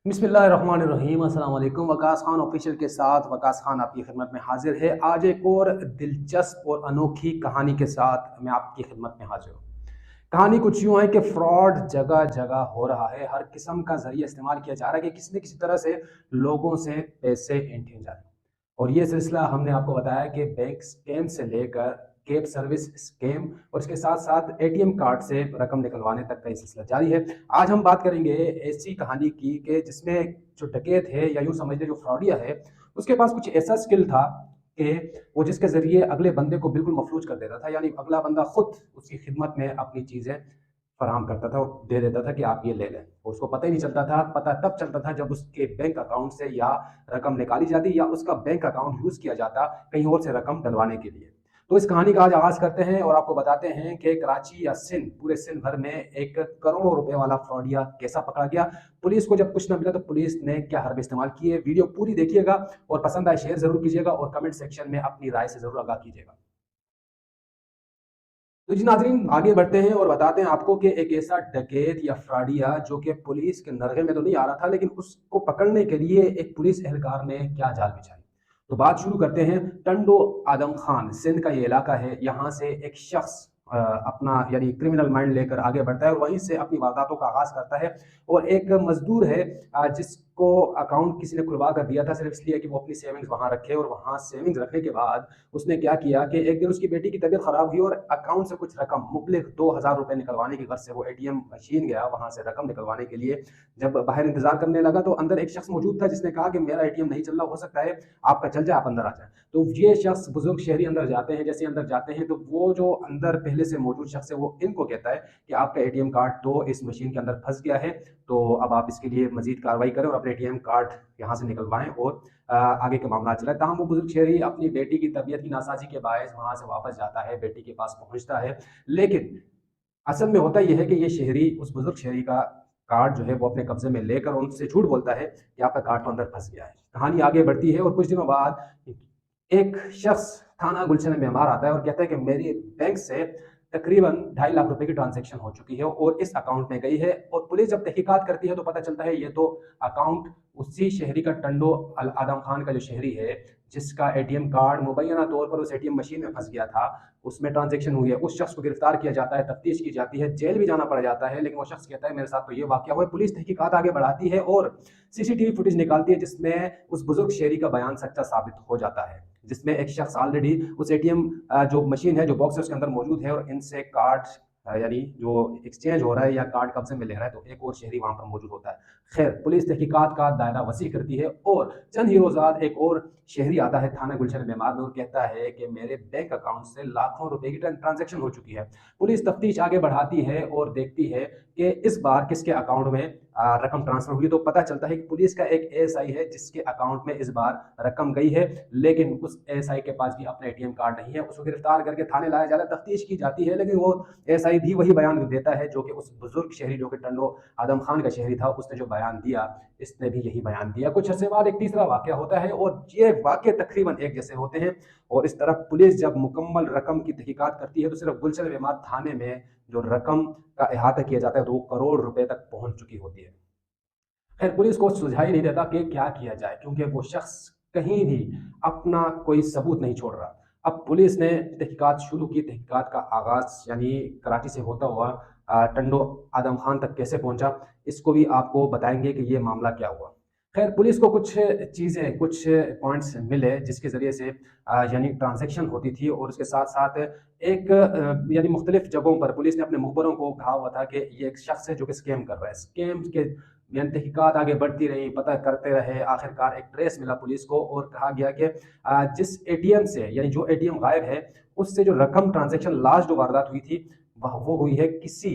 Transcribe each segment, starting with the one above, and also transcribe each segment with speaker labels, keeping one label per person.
Speaker 1: बिस्मिल्लाहिर्रहमानिर्रहीम। अस्सलाम वालेकुम। वकास खान ऑफिशियल के साथ वकास खान आपकी खिदमत में हाजिर है। आज एक और दिलचस्प और अनोखी कहानी के साथ मैं आपकी खिदमत में हाजिर हूँ। कहानी कुछ यूँ है कि फ्रॉड जगह जगह हो रहा है। हर किस्म का जरिया इस्तेमाल किया जा रहा है कि किसी न किसी तरह से लोगों से पैसे ऐंठे जाए। और ये सिलसिला हमने आपको बताया कि बैंक स्कैम से लेकर कैब सर्विस स्कैम और इसके साथ साथ एटीएम कार्ड से रकम निकलवाने तक का ये सिलसिला जारी है। आज हम बात करेंगे ऐसी कहानी की कि जिसमें जो डकैत है या यूँ समझ लें जो फ्रॉडिया है, उसके पास कुछ ऐसा स्किल था कि वो जिसके ज़रिए अगले बंदे को बिल्कुल मफलूज कर देता था। यानी अगला बंदा खुद उसकी खिदमत में अपनी चीज़ें फराहम करता था और दे देता था कि आप ये ले लें। और उसको पता ही नहीं चलता था। पता तब चलता था जब उसके बैंक अकाउंट से या रकम निकाली जाती या उसका बैंक अकाउंट यूज़ किया जाता कहीं और से रकम डलवाने के लिए। तो इस कहानी का आज आगाज़ करते हैं और आपको बताते हैं कि कराची या सिंध, पूरे सिंध भर में एक करोड़ों रुपए वाला फ्रॉडिया कैसा पकड़ा गया। पुलिस को जब कुछ ना मिला तो पुलिस ने क्या हरबे इस्तेमाल किए। वीडियो पूरी देखिएगा और पसंद आए शेयर ज़रूर कीजिएगा और कमेंट सेक्शन में अपनी राय से ज़रूर आगाह कीजिएगा। तो जी नाज़रीन, आगे बढ़ते हैं और बताते हैं आपको कि एक ऐसा डकैत या फ्रॉडिया जो कि पुलिस के नरगे में तो नहीं आ रहा था, लेकिन उसको पकड़ने के लिए एक पुलिस एहलकार ने क्या जाल बिछाई। तो बात शुरू करते हैं। टंडो आदम खान सिंध का ये इलाका है। यहाँ से एक शख्स अपना यानी क्रिमिनल माइंड लेकर आगे बढ़ता है और वहीं से अपनी वारदातों का आगाज करता है। और एक मजदूर है जिसको अकाउंट किसी ने खुलवा कर दिया था सिर्फ इसलिए कि वो अपनी सेविंग्स वहां रखे। और वहां सेविंग्स रखने के बाद उसने क्या किया कि एक दिन उसकी बेटी की तबीयत खराब हुई और अकाउंट से कुछ रकम मुबलिग 2,000 रुपए निकलवाने की गर्ज से वो एटीएम मशीन गया वहां से रकम निकलवाने के लिए। जब बाहर इंतजार करने लगा तो अंदर एक शख्स मौजूद था जिसने कहा कि मेरा एटीएम नहीं चल रहा, हो सकता है आपका चल जाए, आप अंदर आ जाए। तो ये शख्स बुजुर्ग शहरी अंदर जाते हैं। जैसे अंदर जाते हैं तो वो जो अंदर पहले से मौजूद शख्स है वो इनको कहता है कि आपका एटीएम कार्ड तो इस मशीन के अंदर फंस गया है, तो अब आप इसके लिए मजीद कार्रवाई करें और अपने एटीएम कार्ड यहाँ से निकलवाएं और आगे के मामला चलाए। ताहम वो बुजुर्ग शहरी अपनी बेटी की तबीयत की नासाजी के बायस वहां से वापस जाता है, बेटी के पास पहुंचता है। लेकिन असल में होता यह है कि ये शहरी, उस बुजुर्ग शहरी का कार्ड जो है वो अपने कब्जे में लेकर उनसे झूठ बोलता है कि आपका कार्ड तो अंदर फंस गया है। कहानी आगे बढ़ती है और कुछ दिनों बाद एक शख्स थाना गुलशन में मार आता है और कहता है कि मेरी बैंक से तकरीबन 2.5 लाख रुपए की ट्रांजैक्शन हो चुकी है और इस अकाउंट में गई है। और पुलिस जब तहकीकात करती है तो पता चलता है ये तो अकाउंट उसी शहरी का, टंडो अल आदम खान का जो शहरी है जिसका एटीएम कार्ड मुबैना तौर पर उस एटीएम मशीन में फंस गया था, उसमें ट्रांजैक्शन हुई है। उस शख्स को गिरफ्तार किया जाता है, तफ्तीश की जाती है, जेल भी जाना पड़ जाता है। लेकिन वो शख्स कहता है मेरे साथ तो ये वाकया हुआ है। पुलिस तहकीकात आगे बढ़ाती है और सीसीटीवी फुटेज निकालती है जिसमें उस बुजुर्ग शहरी का बयान सच्चा साबित हो जाता है, जिसमें एक शख्स ऑलरेडी उस एटीएम जो मशीन है, जो बॉक्स है उसके अंदर मौजूद है और इनसे कार्ड यानी जो एक्सचेंज हो रहा है या कार्ड कब्जे में ले रहा है, तो एक और शहरी वहां पर मौजूद होता है। खैर, पुलिस तहकीकात का दायरा वसी करती है और चंद ही रोजात एक और शहरी आता है थाना गुलशन मेमार में और कहता है कि मेरे बैंक अकाउंट से लाखों रुपए की ट्रांजैक्शन हो चुकी है। पुलिस तफ्तीश आगे बढ़ाती है और देखती है कि इस बार किसके अकाउंट में रकम ट्रांसफर हुई। तो पता चलता है कि पुलिस का एक एएसआई है जिसके अकाउंट में इस बार रकम गई है, लेकिन उस एएसआई के पास भी अपना एटीएम कार्ड नहीं है। उसको गिरफ्तार करके थाने लाया जाता है, तफ्तीश की जाती है, लेकिन वो एएसआई भी वही बयान देता है जो कि उस बुजुर्ग शहरी, जो कि टंडो आदम खान का शहरी था, उसने जो बयान दिया, इसने भी यही बयान दिया। कुछ अर्से बाद एक तीसरा वाकया होता है और ये वाकये तकरीबन एक जैसे होते हैं। और इस तरह पुलिस जब मुकम्मल रकम की तहकीकात करती है तो सिर्फ गुलशन मेमार थाने में जो रकम का अहाता किया जाता है 2 करोड़ रुपए तक पहुंच चुकी होती है। खैर, पुलिस को सुझाई नहीं देता कि क्या किया जाए, क्योंकि वो शख्स कहीं भी अपना कोई सबूत नहीं छोड़ रहा। अब पुलिस ने तहकीकात शुरू की। तहकीकात का आगाज यानी कराची से होता हुआ टंडो आदम खान तक कैसे पहुंचा, इसको भी आपको बताएंगे कि ये मामला क्या हुआ। खैर, पुलिस को कुछ चीज़ें, कुछ पॉइंट्स मिले जिसके ज़रिए से यानी ट्रांजैक्शन होती थी और उसके साथ साथ एक यानी मुख्तलिफ जगहों पर पुलिस ने अपने मुखबरों को कहा हुआ था कि ये एक शख्स है जो कि स्कैम कर रहा है। स्कैम के यानी तहकीकात आगे बढ़ती रही, पता करते रहे, आखिरकार एक ट्रेस मिला पुलिस को और कहा गया कि जिस एटीएम से यानी जो एटीएम गायब है उससे जो रकम ट्रांजैक्शन लास्ट जो वारदात हुई थी वो हुई है किसी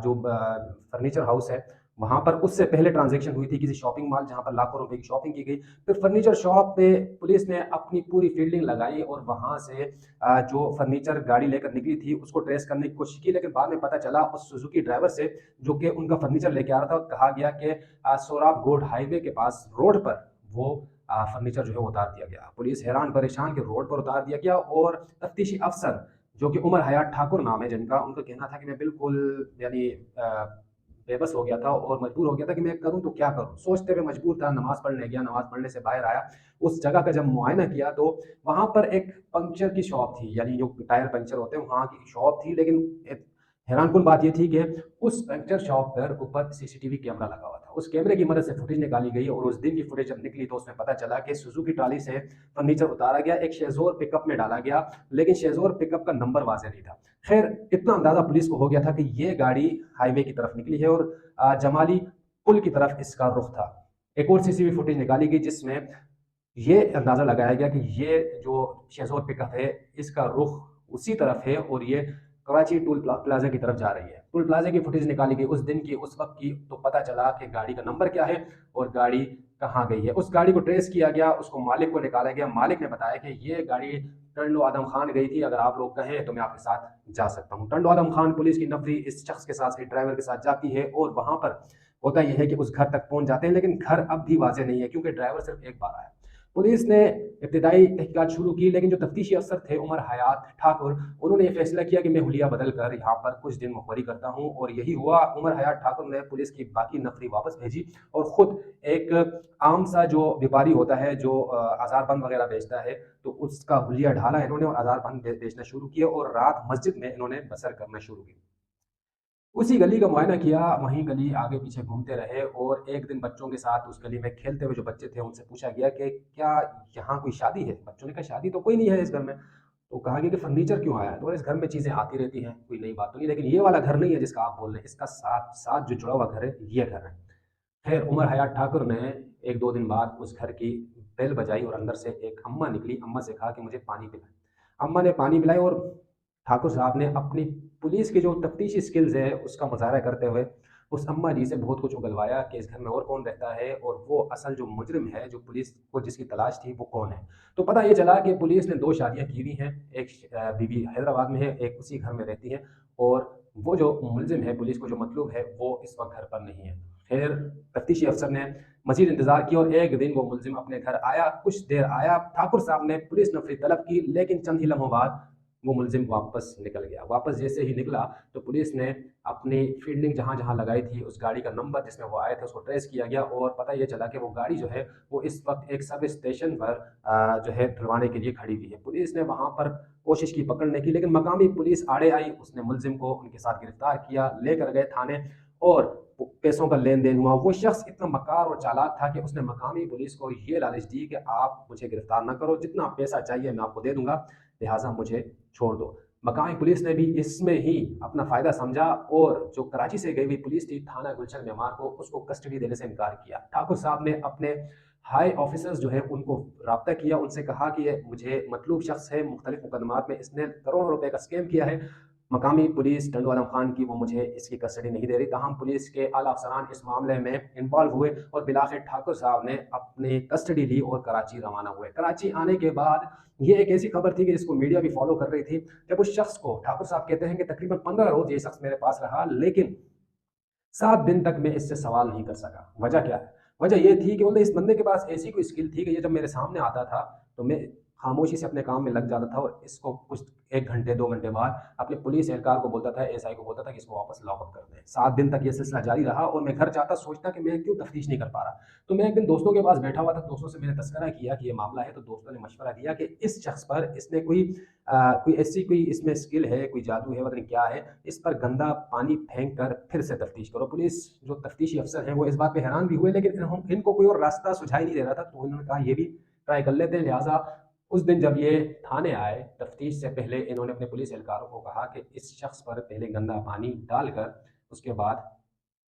Speaker 1: जो फर्नीचर हाउस है वहां पर। उससे पहले ट्रांजैक्शन हुई थी किसी शॉपिंग मॉल जहां पर लाखों रुपए की शॉपिंग की गई। फिर फर्नीचर शॉप पे पुलिस ने अपनी पूरी फील्डिंग लगाई और वहां से जो फर्नीचर गाड़ी लेकर निकली थी उसको ट्रेस करने की कोशिश की, लेकिन बाद में पता चला उस सुजुकी ड्राइवर से जो कि उनका फर्नीचर लेके आ रहा था। कहा गया कि सोराब गोड हाईवे के पास रोड पर वो फर्नीचर जो है उतार दिया गया। पुलिस हैरान परेशान कि रोड पर उतार दिया गया। और तफ्तीशी अफसर जो कि उमर हयात ठाकुर नाम है जिनका, उनका कहना था कि मैं बिल्कुल यानी बेबस हो गया था और मजबूर हो गया था कि मैं करूं तो क्या करूं। सोचते हुए मजबूर था, नमाज पढ़ने गया, नमाज पढ़ने से बाहर आया, उस जगह का जब मुआयना किया तो वहां पर एक पंक्चर की शॉप थी, यानी जो टायर पंक्चर होते हैं वहां की शॉप थी। लेकिन हैरान कुन बात ये थी कि उस पंक्चर शॉप पर ऊपर सीसीटीवी कैमरा लगा हुआ था। उस कैमरे की मदद से फुटेज निकाली गई और उस दिन की फुटेज जब निकली तो उसमें पता चला कि सुजुकी ट्रॉली से फर्नीचर उतारा गया, एक शेजोर पिकअप में डाला गया, लेकिन शेजोर पिकअप का नंबर वाज़ेह नहीं था। खैर इतना अंदाजा पुलिस को हो गया था कि ये गाड़ी हाईवे की तरफ निकली है और जमाली पुल की तरफ इसका रुख था। एक और सीसीटीवी फुटेज निकाली गई जिसमें ये अंदाजा लगाया गया कि ये जो शेजोर पिकअप है इसका रुख उसी तरफ है और ये कराची टोल प्लाजा की तरफ जा रही है। टोल प्लाजा की फुटेज निकाली गई उस दिन की, उस वक्त की, तो पता चला कि गाड़ी का नंबर क्या है और गाड़ी कहाँ गई है। उस गाड़ी को ट्रेस किया गया, उसको मालिक को निकाला गया। मालिक ने बताया कि ये गाड़ी टंडो आदम खान गई थी, अगर आप लोग कहें तो मैं आपके साथ जा सकता हूँ। टंडो आदम खान पुलिस की नफरी इस शख्स के साथ, ड्राइवर के साथ जाती है और वहां पर होता यह है कि उस घर तक पहुंच जाते हैं, लेकिन घर अब भी वाजे नहीं है क्योंकि ड्राइवर सिर्फ एक बार आया। पुलिस ने इब्तदाई तहकीकात शुरू की, लेकिन जो तफ्तीशी अफसर थे उमर हयात ठाकुर, उन्होंने ये फैसला किया कि मैं हुलिया बदल कर यहाँ पर कुछ दिन मुखबरी करता हूँ, और यही हुआ। उमर हयात ठाकुर ने पुलिस की बाकी नफरी वापस भेजी और खुद एक आम सा जो व्यापारी होता है जो आज़ार बंद वगैरह बेचता है, तो उसका हुलिया ढाला इन्होंने और आज़ार बंद बेचना शुरू किया और रात मस्जिद में इन्होंने बसर करना शुरू की। उसी गली का मुआयना किया, वहीं गली आगे पीछे घूमते रहे और एक दिन बच्चों के साथ उस गली में खेलते हुए जो बच्चे थे उनसे पूछा गया कि क्या यहाँ कोई शादी है। बच्चों ने कहा शादी तो कोई नहीं है इस घर में। तो कहा गया कि फर्नीचर क्यों आया है, तो इस घर में चीज़ें आती रहती हैं, कोई नई बात तो नहीं, लेकिन ये वाला घर नहीं है जिसका आप बोल रहे हैं, इसका साथ साथ जो जुड़ा हुआ घर है ये घर है। खैर उमर हयात ठाकुर ने एक दो दिन बाद उस घर की बेल बजाई और अंदर से एक अम्मा निकली। अम्मा से कहा कि मुझे पानी पिलाएं। अम्मा ने पानी पिलाई और ठाकुर साहब ने अपनी पुलिस की जो तफ्तीशी स्किल्स है उसका मुजाहरा करते हुए उस अम्मा जी से बहुत कुछ उगलवाया कि इस घर में और कौन रहता है और वो असल जो मुजरिम है, जो पुलिस को जिसकी तलाश थी, वो कौन है। तो पता ये चला कि पुलिस ने दो शादियां की हुई हैं, एक बीवी हैदराबाद में है, एक उसी घर में रहती है, और वो जो मुलजिम है, पुलिस को जो मतलूब है, वो इस वक्त घर पर नहीं है। खैर तफ्तीशी अफसर ने मजीद इंतजार किया और एक दिन वो मुलजिम अपने घर आया, कुछ देर आया, ठाकुर साहब ने पुलिस नफरी तलब की, लेकिन चंद ही लम्हों बाद वो मुलजिम वापस निकल गया। वापस जैसे ही निकला तो पुलिस ने अपनी फील्डिंग जहाँ जहाँ लगाई थी, उस गाड़ी का नंबर जिसमें वो आए थे उसको ट्रेस किया गया और पता ये चला कि वो गाड़ी जो है वो इस वक्त एक सब स्टेशन पर जो है धुलवाने के लिए खड़ी हुई है। पुलिस ने वहाँ पर कोशिश की पकड़ने की, लेकिन मकामी पुलिस आड़े आई, उसने मुलजिम को उनके साथ गिरफ्तार किया, लेकर गए थाने और पैसों का लेन देन हुआ। वो शख्स इतना मकार और चालाक था कि उसने मकामी पुलिस को ये लालच दी कि आप मुझे गिरफ्तार ना करो, जितना पैसा चाहिए मैं आपको दे दूंगा, लिहाजा मुझे छोड़ दो। मकामी पुलिस ने भी इसमें ही अपना फ़ायदा समझा और जो कराची से गई हुई पुलिस थी थाना गुलशन मेमार को, उसको कस्टडी देने से इनकार किया। ठाकुर साहब ने अपने हाई ऑफिसर्स जो है उनको रब्ता किया, उनसे कहा कि ये मुझे मतलूब शख्स है, मुख्तलिफ मुकदमात में इसने करोड़ों रुपए का स्कैम किया है। मकामी पुलिस टंडो आलम खान की वो मुझे इसकी कस्टडी नहीं दे रही। ताहम पुलिस के आला अफसरान इस मामले में इन्वॉल्व हुए और बिलाखिर ठाकुर साहब ने अपनी कस्टडी ली और कराची रवाना हुए। कराची आने के बाद ये एक ऐसी खबर थी कि जिसको मीडिया भी फॉलो कर रही थी। जब उस शख्स को, ठाकुर साहब कहते हैं कि तकरीबन 15 रोज ये शख्स मेरे पास रहा, लेकिन 7 दिन तक मैं इससे सवाल नहीं कर सका। वजह क्या है? वजह ये थी कि बोलते इस बंदे के पास ऐसी कोई स्किल थी कि ये जब मेरे सामने आता था तो मैं खामोशी से अपने काम में लग जाता था और इसको कुछ 1 घंटे 2 घंटे बाद अपने पुलिस एहलकार को बोलता था, एएसआई को बोलता था कि इसको वापस लॉकअप कर दें। 7 दिन तक ये सिलसिला जारी रहा और मैं घर जाता सोचता कि मैं क्यों तफ्तीश नहीं कर पा रहा। तो मैं एक दिन दोस्तों के पास बैठा हुआ था, दोस्तों से मैंने तस्करा किया कि ये मामला है, तो दोस्तों ने मशवरा दिया कि इस शख्स पर इसने कोई ऐसी कोई इसमें स्किल है, कोई जादू है, पता नहीं क्या है, इस पर गंदा पानी फेंक कर फिर से तफ्तीश करो। पुलिस जो तफ्तीशी अफसर हैं वो इस बात पे हैरान भी हुए, लेकिन इनको कोई और रास्ता सुझाई नहीं दे रहा था, तो उन्होंने कहा ये भी ट्राई कर लेते हैं। लिहाजा उस दिन जब ये थाने आए, तफ्तीश से पहले इन्होंने अपने पुलिस एहलकारों को कहा कि इस शख्स पर पहले गंदा पानी डालकर उसके बाद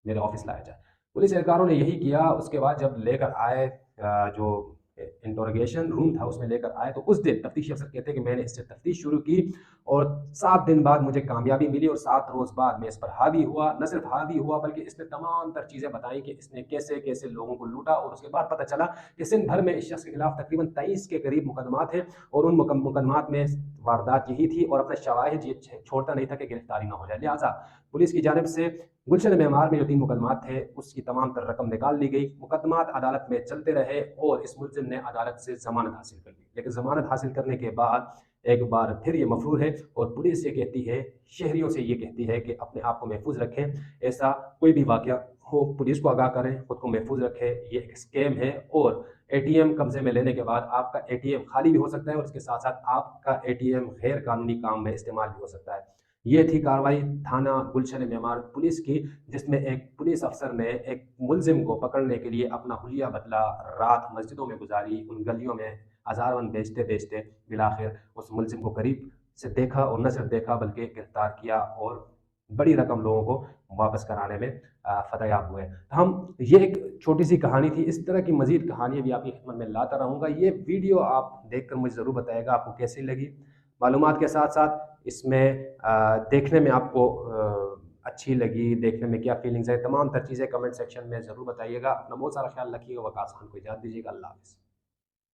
Speaker 1: मेरे ऑफिस लाया जाए। पुलिस एहलकारों ने यही किया। उसके बाद जब लेकर आए, जो इंटरोगेशन रूम था उसमें लेकर आए, तो उस दिन तफ्तीशी अफसर कहते हैं कि मैंने इससे तफ्तीश शुरू की और 7 दिन बाद मुझे कामयाबी मिली और 7 रोज़ बाद मैं इस पर हावी हुआ। न सिर्फ हावी हुआ बल्कि इसने तमाम तर चीज़ें बताई कि इसने कैसे कैसे लोगों को लूटा, और उसके बाद पता चला कि सिंध भर में इस शख्स के खिलाफ तकरीबन 23 के करीब मुकदमात हैं और उन मुकदमात में वारदात यही थी और अपने शवाहिद ये छोड़ता नहीं था कि गिरफ्तारी ना हो जाए। लिहाजा पुलिस की जानिब से गुलशन मेमार में जो 3 मुकदमात थे उसकी तमाम तर रकम निकाल ली गई। मुकदमात अदालत में चलते रहे और इस मुलजिम ने अदालत से जमानत हासिल कर ली, लेकिन जमानत हासिल करने के बाद ایک بار پھر یہ مفرور ہے اور پولیس یہ کہتی ہے، شہریوں سے یہ کہتی ہے کہ اپنے آپ کو محفوظ رکھیں، ایسا کوئی بھی واقعہ ہو پولیس کو آگاہ کریں، خود کو محفوظ رکھیں، یہ ایک اسکیم ہے اور اے ٹی ایم قبضے میں لینے کے بعد آپ کا اے ٹی ایم خالی بھی ہو سکتا ہے اور اس کے ساتھ ساتھ آپ کا اے ٹی ایم غیر قانونی کام میں استعمال بھی ہو سکتا ہے۔ یہ تھی کارروائی تھانہ گلشن معمار پولیس کی، جس میں ایک پولیس افسر نے ایک ملزم کو پکڑنے کے لیے اپنا حلیہ بدلا، رات مسجدوں میں گزاری، ان گلیوں میں ہزارون بیچتے بیچتے بالآخر اس ملزم کو قریب سے دیکھا اور نہ صرف دیکھا بلکہ گرفتار کیا اور بڑی رقم لوگوں کو واپس کرانے میں فتح یاب ہوئے۔ ہم یہ ایک چھوٹی سی کہانی تھی، اس طرح کی مزید کہانیاں بھی آپ کی خدمت میں لاتا رہوں گا۔ یہ ویڈیو آپ دیکھ کر مجھے ضرور بتائے گا آپ کو کیسی لگی، معلومات کے ساتھ ساتھ اس میں دیکھنے میں آپ کو اچھی لگی، دیکھنے میں کیا فیلنگز ہے، تمام تر چیزیں کمنٹ سیکشن میں ضرور بتائیے گا۔ اپنا بہت سارا خیال رکھیے گا، وقاص خان کو اجازت دیجیے گا، اللہ حافظ۔